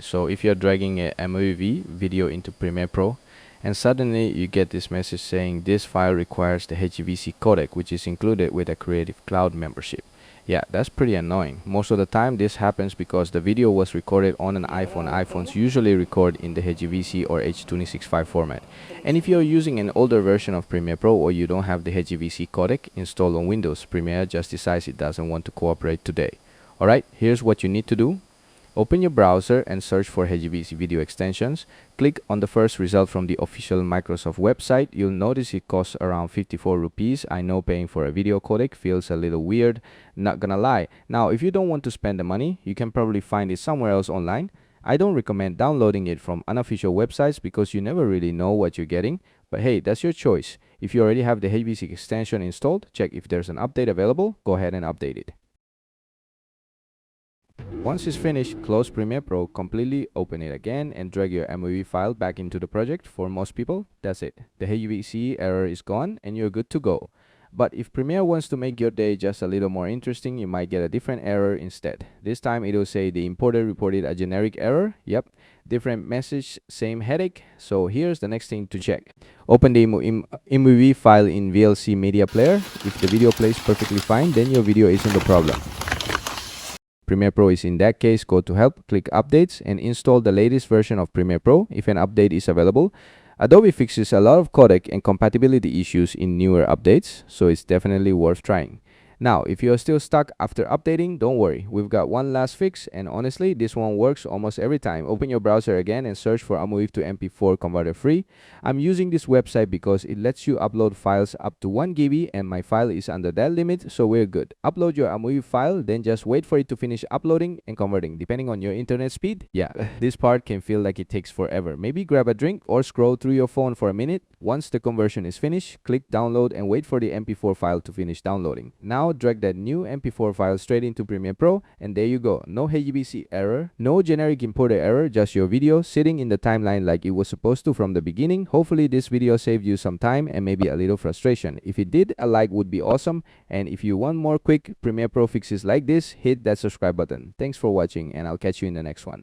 So if you're dragging a MOV video into Premiere Pro, and suddenly you get this message saying this file requires the HEVC codec, which is included with a Creative Cloud membership. Yeah, that's pretty annoying. Most of the time this happens because the video was recorded on an iPhone. iPhones usually record in the HEVC or H.265 format. And if you're using an older version of Premiere Pro or you don't have the HEVC codec installed on Windows, Premiere just decides it doesn't want to cooperate today. Alright, here's what you need to do. Open your browser and search for HEVC video extensions. Click on the first result from the official Microsoft website. You'll notice it costs around 54 rupees. I know paying for a video codec feels a little weird, not gonna lie. Now, if you don't want to spend the money, you can probably find it somewhere else online. I don't recommend downloading it from unofficial websites because you never really know what you're getting. But hey, that's your choice. If you already have the HEVC extension installed, check if there's an update available. Go ahead and update it. Once it's finished, close Premiere Pro, completely open it again, and drag your MOV file back into the project. For most people, that's it. The HEVC error is gone and you're good to go. But if Premiere wants to make your day just a little more interesting, you might get a different error instead. This time it'll say the importer reported a generic error. Yep, different message, same headache. So here's the next thing to check. Open the MOV file in VLC media player. If the video plays perfectly fine, then your video isn't the problem. Premiere Pro is in that case. Go to Help, click Updates, and install the latest version of Premiere Pro if an update is available. Adobe fixes a lot of codec and compatibility issues in newer updates, so it's definitely worth trying. Now, if you're still stuck after updating, don't worry. We've got one last fix, and honestly, this one works almost every time. Open your browser again and search for AMOV to MP4 converter free. I'm using this website because it lets you upload files up to 1 GB, and my file is under that limit, so we're good. Upload your AMOV file, then just wait for it to finish uploading and converting, depending on your internet speed. Yeah, this part can feel like it takes forever. Maybe grab a drink or scroll through your phone for a minute. Once the conversion is finished, click download and wait for the MP4 file to finish downloading. Now drag that new MP4 file straight into Premiere Pro, and there you go. No HEVC error, no generic importer error, just your video sitting in the timeline like it was supposed to from the beginning. Hopefully this video saved you some time and maybe a little frustration. If it did, a like would be awesome. And if you want more quick Premiere Pro fixes like this, hit that subscribe button. Thanks for watching, and I'll catch you in the next one.